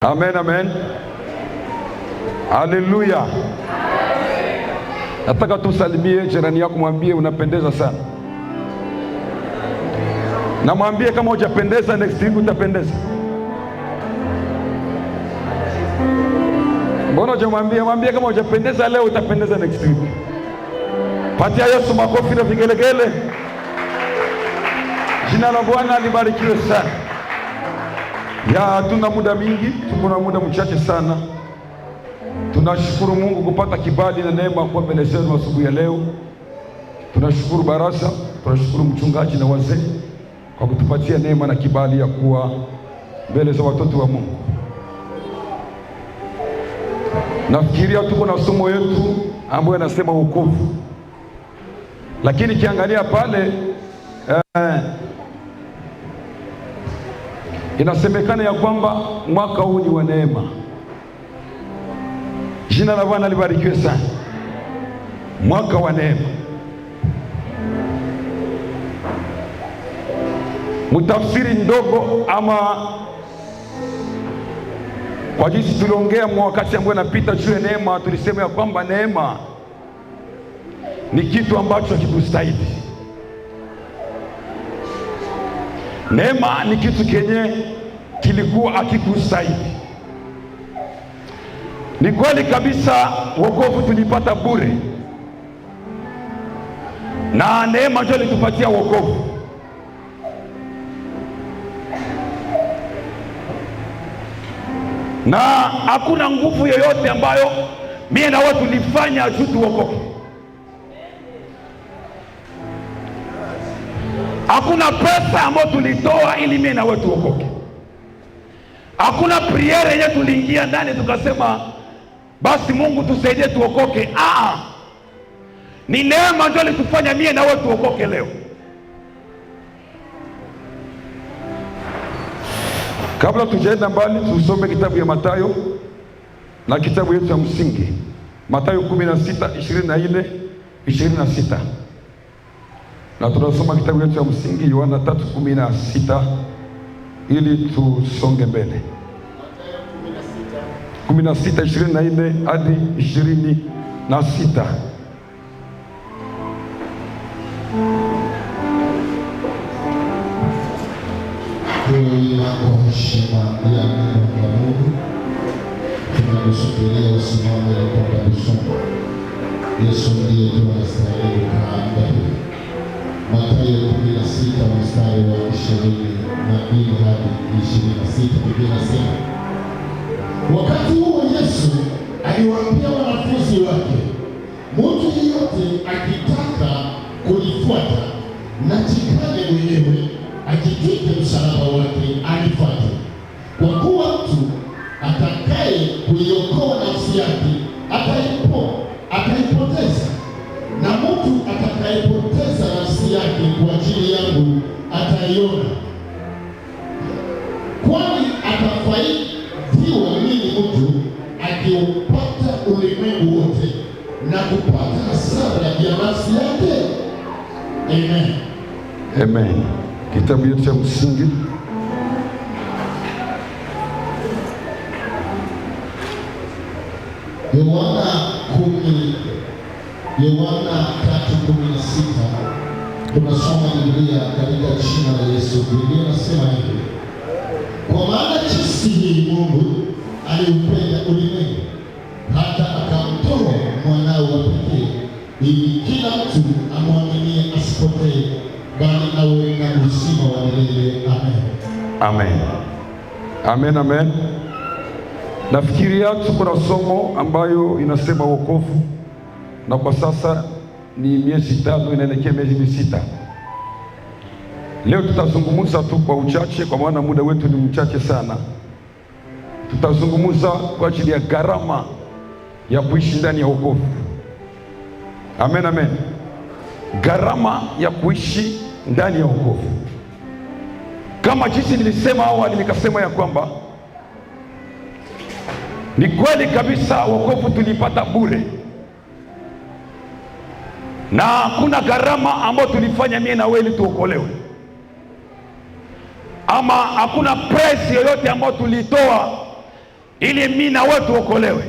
Amen, amen. Haleluya. Nataka tusalimie jirani yako, mwambie unapendeza sana. Na mwambie kama hujapendeza next week utapendeza. Mbona hujamwambia? Mwambie kama hujapendeza leo utapendeza next week. Patia Yesu makofi na vigelegele. Jina la Bwana libarikiwe sana. Hatuna muda mingi, tuko na muda mchache sana. Tunashukuru Mungu kupata kibali na neema kwa mbele zenu asubuhi ya leo. Tunashukuru baraza, tunashukuru mchungaji na wazee kwa kutupatia neema na kibali ya kuwa mbele za watoto wa Mungu. Nafikiria tuko na somo yetu ambayo inasema wokovu. Lakini kiangalia pale inasemekana ya kwamba mwaka huu ni wa neema. Jina la Bwana libarikiwe sana. Mwaka wa neema. Mtafsiri ndogo ama kwa jinsi tuliongea wakati ambao napita juu ya neema, tulisema ya kwamba neema ni kitu ambacho hakikustahili. Neema ni kitu kenye kilikuwa hakikustahili. Ni kweli kabisa, wokovu tulipata bure, na neema ndio ilitupatia wokovu. Na hakuna nguvu yoyote ambayo mimi na wewe tulifanya juu tuokoke. Hakuna pesa ambayo tulitoa ili mimi na wewe tuokoke. Hakuna prayer yenye tuliingia ndani tukasema basi Mungu tusaidie tuokoke. Ni neema ndio ilitufanya mimi na wewe tuokoke leo. Kabla tujaenda mbali, tusome kitabu ya Mathayo na kitabu yetu ya msingi, Mathayo 16:24-26. Na tunasoma kitabu yetu ya msingi Yohana 3:16 ili tusonge mbele. 16:24 hadi 26. Kwa heshima ya neno la Mungu tunakusubiria usimame kwa kusoma. Yesu ndiye tunastahili kuamini. Mathayo 16 mstari wa 22 hadi 26, Biblia inasema, wakati huo Yesu aliwaambia wanafunzi wake, mtu yeyote akitaka kunifuata na jikane mwenyewe, ajitwike msalaba wake anifuate. Kwa kuwa mtu atakaye kuiokoa nafsi yake ataipoteza, na mtu atakayepoteza nafsi yake kwa ajili yangu ataiona. Kwani atafaidiwa nini mtu akiupata ulimwengu wote na kupata hasara ya nafsi yake? Amen. Amen. Kitabu yetu cha msingi Yohana 3:16. Tunasoma Biblia katika jina la Yesu. Biblia inasema hivi, kwa maana jinsi hii Mungu aliupenda ulimwengu hata akamtoa mwanawe wa pekee, ili kila mtu amwaminie asipotee, bali awe na uzima wa milele. Amen. Amen. Amen, amen. Nafikiria tuko na somo ambayo inasema wokovu, na kwa sasa ni miezi 5 inaelekea miezi 6. Leo tutazungumza tu kwa uchache, kwa maana muda wetu ni mchache sana. Tutazungumza kwa ajili ya gharama ya kuishi ndani ya wokovu. Amen, amen. Gharama ya kuishi ndani ya wokovu. Kama jinsi nilisema awali, nikasema ya kwamba ni kweli kabisa wokovu tulipata bure, na hakuna gharama ambayo tulifanya mimi na wewe ili tuokolewe, ama hakuna price yoyote ambayo tulitoa ili mimi na wewe tuokolewe,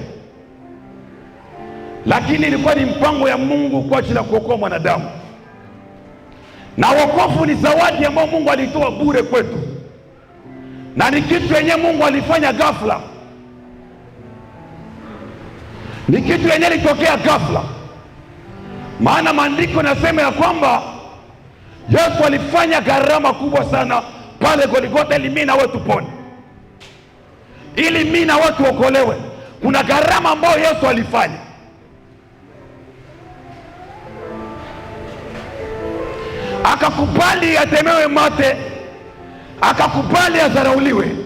lakini ilikuwa ni mpango ya Mungu kwa ajili ya kuokoa mwanadamu. Na wokovu ni zawadi ambayo Mungu alitoa bure kwetu, na ni kitu yenye Mungu alifanya ghafla, ni kitu yenye litokea ghafla. Maana maandiko nasema ya kwamba Yesu alifanya gharama kubwa sana pale Golgotha ili mimi na wewe tupone, ili mimi na wewe tuokolewe. Kuna gharama ambayo Yesu alifanya. Akakubali atemewe mate, akakubali adharauliwe,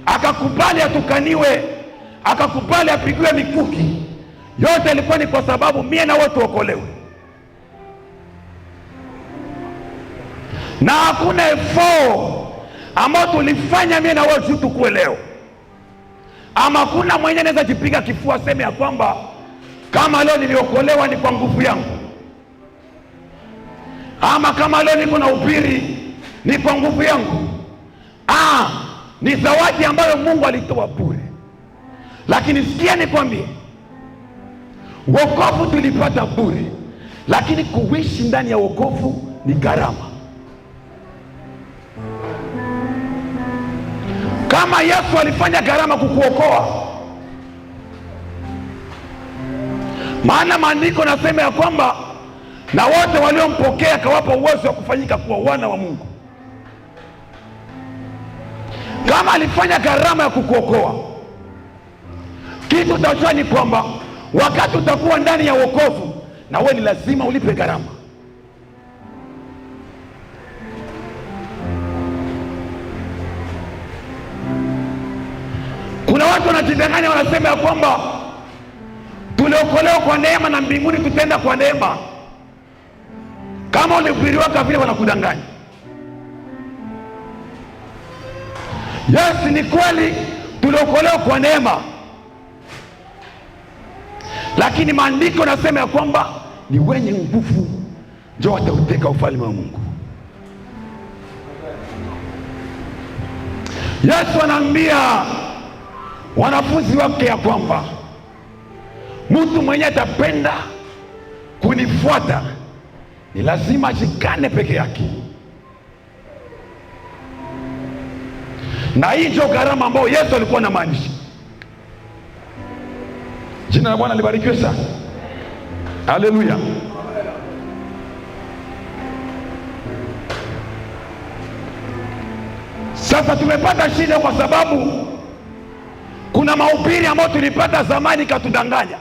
akakubali atukaniwe, akakubali apigiwe mikuki. Yote ilikuwa ni kwa sababu mimi na wewe tuokolewe. Na hakuna effort ambao tulifanya mimi na wewe juu tukue leo. Ama hakuna mwenye anaweza jipiga kifua sema ya kwamba kama leo niliokolewa ni kwa nguvu yangu, ama kama leo niko na ubiri ni kwa nguvu yangu. Ni zawadi ambayo Mungu alitoa bure. Lakini sikia nikwambie, wokovu tulipata bure, lakini kuishi ndani ya wokovu ni gharama. Kama Yesu alifanya gharama kukuokoa, maana maandiko nasema ya kwamba na wote waliompokea akawapa uwezo wa kufanyika kuwa wana wa Mungu. Kama alifanya gharama ya kukuokoa, kitu utajua ni kwamba wakati utakuwa ndani ya wokovu, na wewe ni lazima ulipe gharama. Kuna watu wanajidanganya, wanasema ya kwamba tuliokolewa kwa neema na mbinguni tutenda kwa neema. Kama ulihubiriwa kwa vile, wanakudanganya. Yes, ni kweli tuliokolewa kwa neema, lakini maandiko nasema ya kwamba ni wenye nguvu ndio watauteka ufalme wa Mungu. Yesu anaambia wanafunzi wake ya kwamba mtu mwenye atapenda kunifuata ni lazima ashikane peke yake. Na hii ndio gharama ambayo Yesu alikuwa anamaanisha. Jina la Bwana libarikiwe sana. Haleluya. Sasa tumepata shida kwa sababu kuna mahubiri ambayo tulipata zamani katudanganya,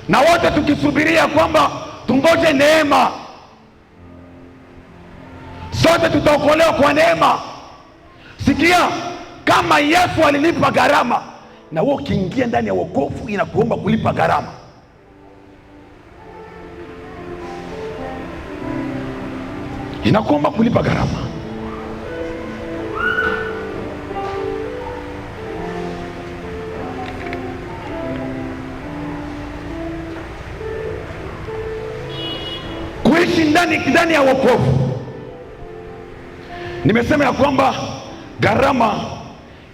na wote tukisubiria kwamba tungoje neema, sote tutaokolewa kwa neema. Sikia, kama Yesu alilipa gharama, na wewe ukiingia ndani ya wokovu inakuomba kulipa gharama. Inakuomba kulipa gharama. Kuishi ndani ya wokovu, nimesema ya kwamba gharama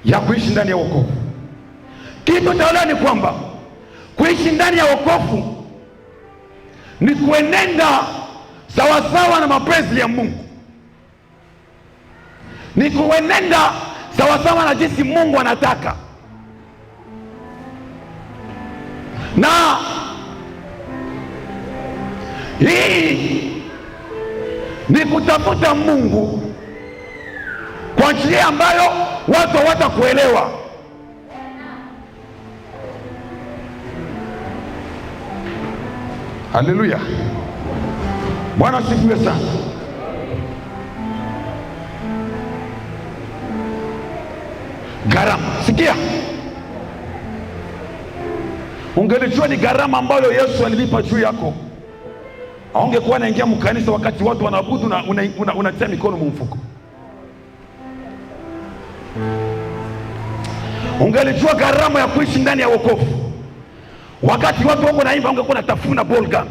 ya kuishi ndani ya wokovu. Kitu taelewa ni kwamba kuishi ndani ya wokovu ni kuenenda sawasawa na mapenzi ya Mungu, ni kuenenda sawasawa na jinsi Mungu anataka, na hii ni kutafuta Mungu kwa njia ambayo watu hawatakuelewa. Haleluya, Bwana asifiwe sana. Gharama, sikia, ungelijua ni gharama ambayo Yesu alilipa juu yako, haungekuwa naingia mkanisa wakati watu wanaabudu na unatia mikono mumfuko. Ungelijua gharama ya kuishi ndani ya wokovu, wakati watu wako naimba ungekuwa natafuna bolga.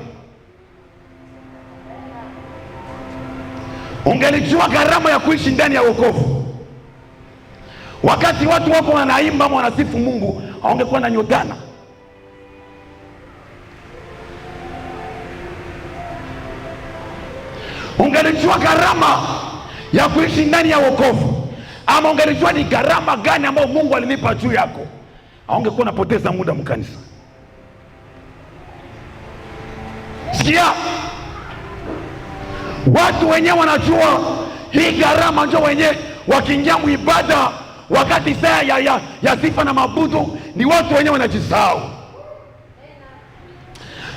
Ungelijua gharama ya kuishi ndani ya wokovu, Wakati watu wako wanaimba ama wanasifu Mungu, haungekuwa na nyotana. Ungelijua gharama ya kuishi ndani ya wokovu, ama ungelijua ni gharama gani ambayo Mungu alilipa juu yako, haungekuwa unapoteza muda mkanisa. Sikia, watu wenyewe wanajua hii gharama, ndio wenyewe wakiingia muibada wakati saa ya sifa na mabudu, ni watu wenyewe wanajisahau.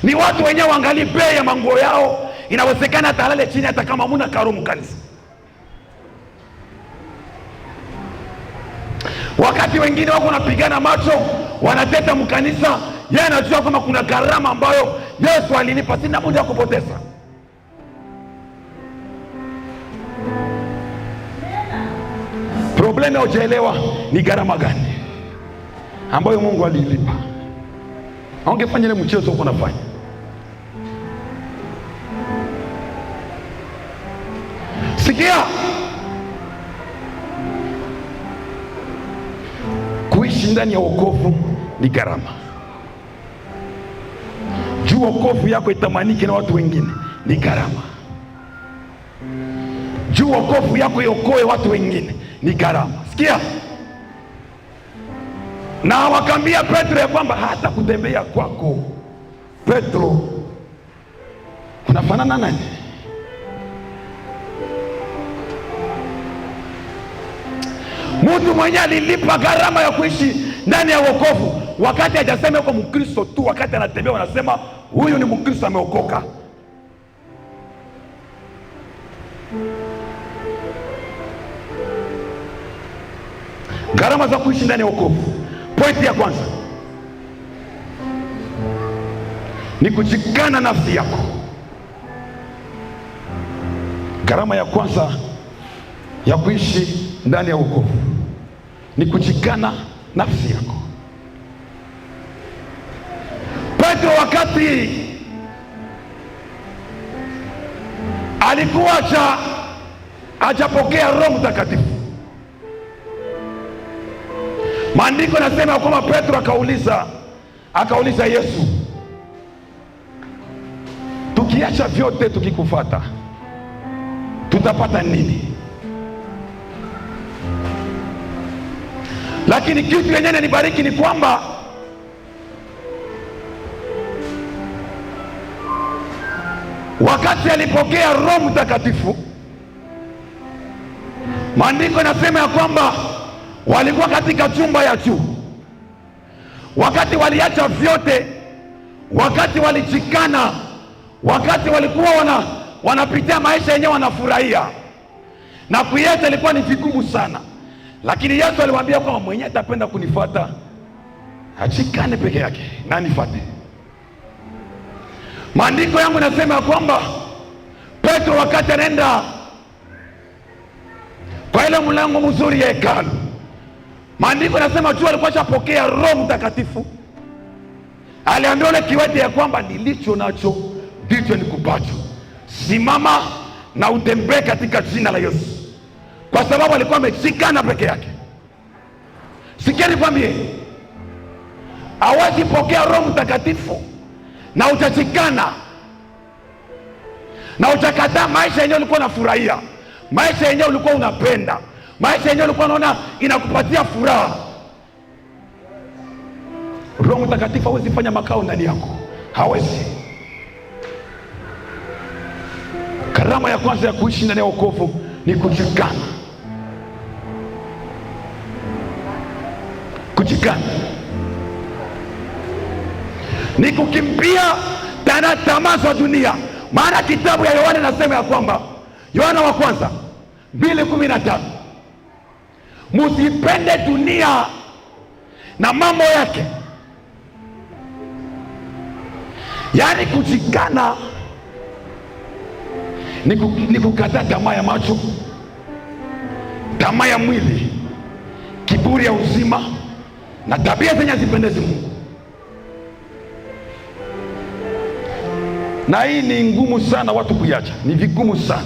Ni watu wenyewe waangalie bei ya manguo yao, inawezekana atalale chini hata kama muna karumu kanisa. Wakati wengine wako wanapigana macho, wanateta mkanisa, yeye anajua kama kuna gharama ambayo Yesu alinipa, sina muda wa kupoteza. Problema hujaelewa ni gharama gani ambayo Mungu alilipa. Haungefanya ile mchezo uko nafanya. Sikia, kuishi ndani ya wokovu ni gharama. Juu wokovu yako itamanike na watu wengine ni gharama. Juu wokovu yako iokoe watu wengine ni gharama. Sikia, na wakambia Petro ya kwamba hata kutembea kwako Petro unafanana nani? Mtu mwenye alilipa gharama ya kuishi ndani ya wokovu, wakati hajasema yuko Mkristo tu, wakati anatembea wanasema huyu ni Mkristo ameokoka. Gharama za kuishi ndani ya wokovu. Pointi ya kwanza ni kujikana nafsi yako. Gharama ya kwanza ya kuishi ndani ya wokovu ni kujikana nafsi yako. Petro wakati alikuwa hajapokea Roho Mtakatifu, maandiko nasema kwamba Petro akauliza Yesu, tukiacha vyote tukikufuata tutapata nini? Lakini kitu yenyewe nibariki ni kwamba wakati alipokea Roho Mtakatifu, maandiko nasema ya kwamba walikuwa katika chumba ya juu. Wakati waliacha vyote, wakati walijikana, wakati walikuwa wanapitia maisha yenyewe wanafurahia, na kuiacha ilikuwa ni vigumu sana. Lakini Yesu aliwaambia kwamba mwenye atapenda kunifuata achikane peke yake na nifuate. Maandiko yangu nasema ya kwamba Petro wakati anaenda kwa ile mlango mzuri ya hekalu, maandiko nasema juu alikuwa shapokea Roho Mtakatifu. Aliambia ule kiwete ya kwamba nilicho nacho ndicho nikupacho, simama na utembee katika jina la Yesu, kwa sababu alikuwa ameshikana peke yake. Sikia nikwambie, hawezi pokea Roho Mtakatifu na utachikana na utakataa maisha yenyewe ulikuwa unafurahia, maisha yenyewe ulikuwa unapenda, maisha yenyewe ulikuwa unaona inakupatia furaha. Roho Mtakatifu hawezi fanya makao ndani yako, hawezi. Gharama ya kwanza ya kuishi ndani ya wokovu ni kujikana. Kujikana ni kukimbia tamaa za dunia. Maana kitabu ya Yohana nasema ya kwamba, Yohana wa kwanza 2:15, musipende dunia na mambo yake. Yaani kujikana ni kukataa tamaa ya macho, tamaa ya mwili, kiburi ya uzima na tabia zenye hazipendezi Mungu. Na hii ni ngumu sana watu kuiacha, ni vigumu sana.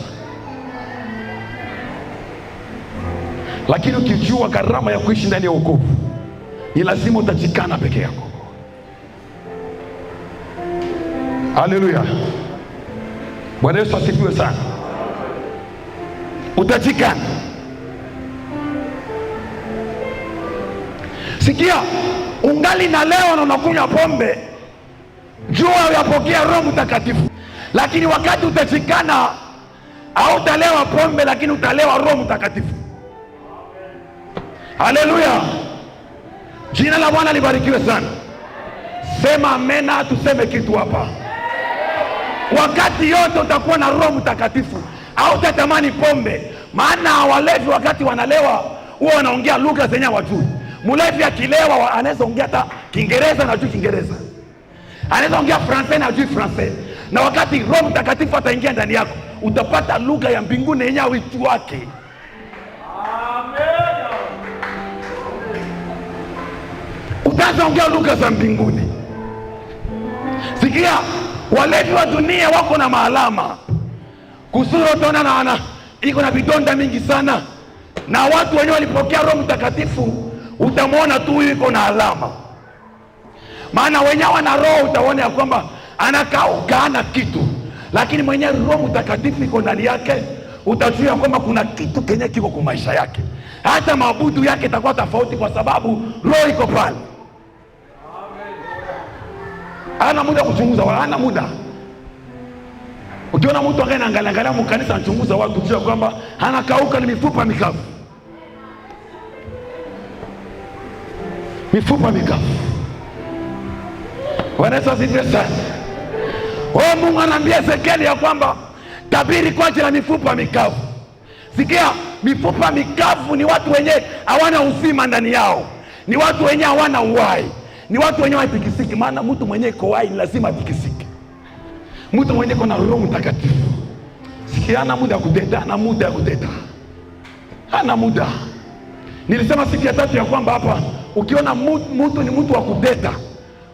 Lakini ukijua gharama ya kuishi ndani ya wokovu, ni lazima utajikana peke yako. Haleluya, Bwana Yesu asifiwe sana. Utajikana. Sikia, ungali na leo na unakunywa pombe, jua uyapokea Roho Mtakatifu. Lakini wakati utajikana, hautalewa pombe, lakini utalewa Roho Mtakatifu. Haleluya, jina la Bwana libarikiwe sana. Sema amena, tuseme kitu hapa. Wakati yote utakuwa na Roho Mtakatifu, hautatamani pombe. Maana walevi wakati wanalewa huwa wanaongea lugha zenye hawajui. Mlevi akilewa anaweza ongea hata Kiingereza na hajui Kiingereza, anaweza ongea Fransai na hajui Fransai. Na wakati Roho Mtakatifu ataingia ndani yako, utapata lugha ya mbinguni yenye witu wake. Utaanza ongea lugha za mbinguni. Sikia, walevi wa dunia wako na maalama. Kusura utaona na iko na vidonda mingi sana. Na watu wenyewe walipokea Roho Mtakatifu, utamwona tu huyu iko na alama. Maana wenyewe wana roho, utaona ya kwamba anakauka ana kitu. Lakini mwenye Roho Mtakatifu iko ndani yake, utajua kwamba kuna kitu kenye kiko kwa maisha yake. Hata maabudu yake itakuwa tofauti kwa sababu roho iko pale. Hana muda kuchunguza, hana muda. Ukiona mtu anaangalia mkanisa anachunguza watu, ujue kwamba anakauka, ni mifupa mikavu. Mifupa mikavu. Bwana Yesu asifiwe sana. Mungu anaambia Ezekieli ya kwamba tabiri kwa ajili ya mifupa mikavu. Sikia, mifupa mikavu ni watu wenye hawana uzima ndani yao. Ni watu wenye hawana uhai. Ni watu wenye hawatikisiki. Maana mtu mwenye iko hai ni lazima atikisiki. Mtu mwenye iko na Roho Mtakatifu, sikia, hana muda ya kuteta, hana muda ya kuteta. Hana muda. Nilisema siku ya tatu ya kwamba hapa ukiona mtu ni mtu wa kuteta,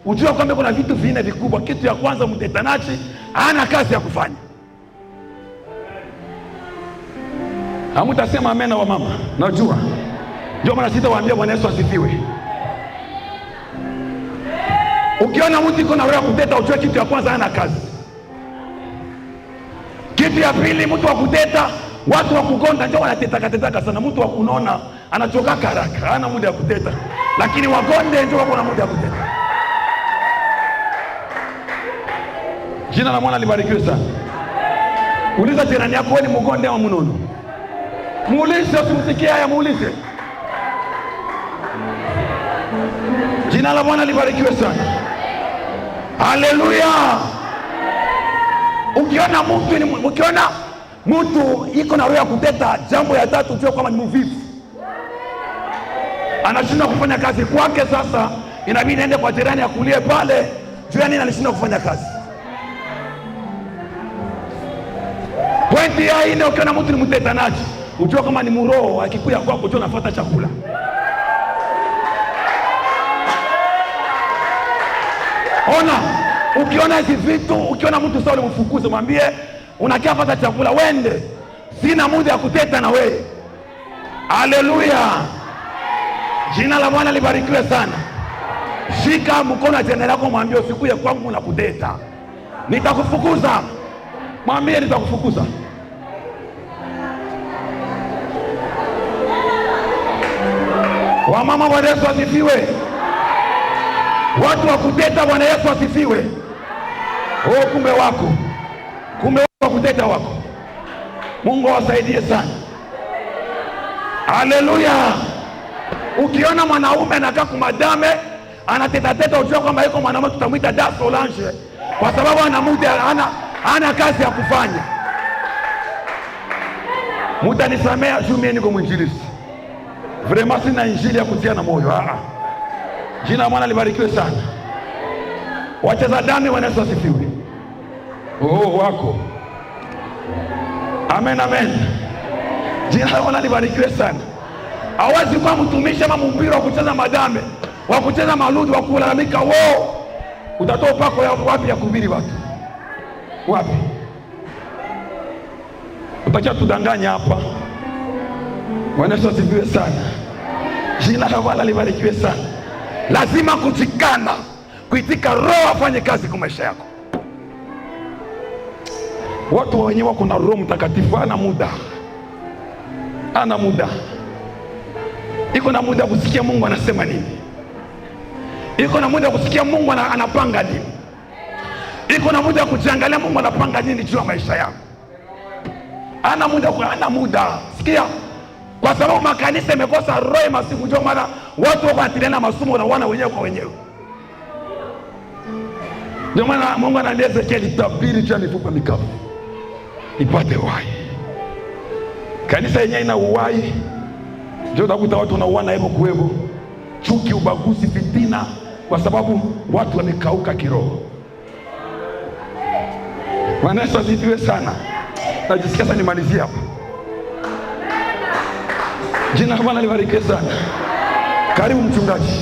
ujue kwamba kuna vitu vinne vikubwa. Kitu ya kwanza, mtetanaji hana kazi ya kufanya. Hamutasema amena wa mama, najua. Ndio maana sitawaambia Bwana Yesu asifiwe. Ukiona mtu iko na roho ya kuteta, ujue kitu ya kwanza hana kazi. Kitu ya pili, mtu wa kuteta, watu wa kugonda ndio wanatetaka sana. Mtu wa kunona anachoka haraka, hana muda ya kuteta. Lakini wagonde ndio wako na muda ya kuteta. Jina la Bwana libarikiwe sana. Uliza jirani yako, wewe ni mgonde au mnono? Muulize, usimsikie haya, muulize. Jina la Bwana libarikiwe sana. Haleluya. Ukiona mtu iko na roho ya kuteta, jambo ya tatu, ujue kwamba ni mvivu. Anashindwa kufanya kazi kwake. Sasa inabidi aende kwa jirani akulie pale, jua nini anashindwa kufanya kazi. Pointi ya ine, ukiona mtu ni mtetanaji, ujue kama ni mroho. Akikuya kwako, ujue unafuata chakula. Ona, ukiona hizi vitu, ukiona mtu sawa, mfukuze, mwambie unakia pata chakula, wende. Sina muda ya kuteta na wewe. Haleluya. Jina la Bwana libarikiwe sana. Shika mkono wa jirani yako, mwambie usikuye kwangu na kuteta. Nitakufukuza. Mwambie nitakufukuza. Wamama, Bwana Yesu asifiwe. Watu wa kuteta, Bwana Yesu asifiwe. Kumbe wako kuteta wako. Mungu awasaidie sana. Haleluya. Ukiona mwanaume anakaa kumadame anateta, ujue kwamba yuko mwanaume tutamwita Da Solange, kwa sababu ana kazi ya kufanya. Mutanisamea juu mimi niko mwinjilisti. Vraiment sina injili ya kutia na moyo. Jina la Bwana libarikiwe sana. Wacheza dami, Bwana Yesu asifiwe. Wako. Amen, amen. Jina la Bwana libarikiwe sana. Hawezi kuwa mtumishi ama mhubiri wa kucheza madame, wa kucheza maludi, wa kulalamika. Utatoa pako ya wapi ya kuhubiri watu? Wapi? Utacha tudanganya hapa. Bwana Yesu asifiwe sana. Jina la Bwana libarikiwe sana. Lazima kujikana, kuitika Roho afanye kazi kwa maisha yako. Watu wenyewe wako na Roho Mtakatifu, ana muda, iko na muda kusikia Mungu anasema nini, iko na muda kusikia Mungu anapanga nini, iko na muda kujiangalia Mungu anapanga nini juu ya maisha yako. Ana muda. Sikia, kwa sababu makanisa imekosa roho masiku, ndio maana watu wako wanatiliana masomo na wana wenyewe kwa wenyewe. Ndio maana Mungu anaambia Ezekiel, tabiri juu ya mifupa mikavu ipate uhai. Kanisa yenyewe ina uhai, ndio utakuta watu wanauana hivyo kuwepo, chuki, ubaguzi, fitina, kwa sababu watu wamekauka kiroho. Bwana Yesu asifiwe sana. Najisikia sana nimalizie hapa. Jina la Bwana libarikiwe sana. Karibu mchungaji.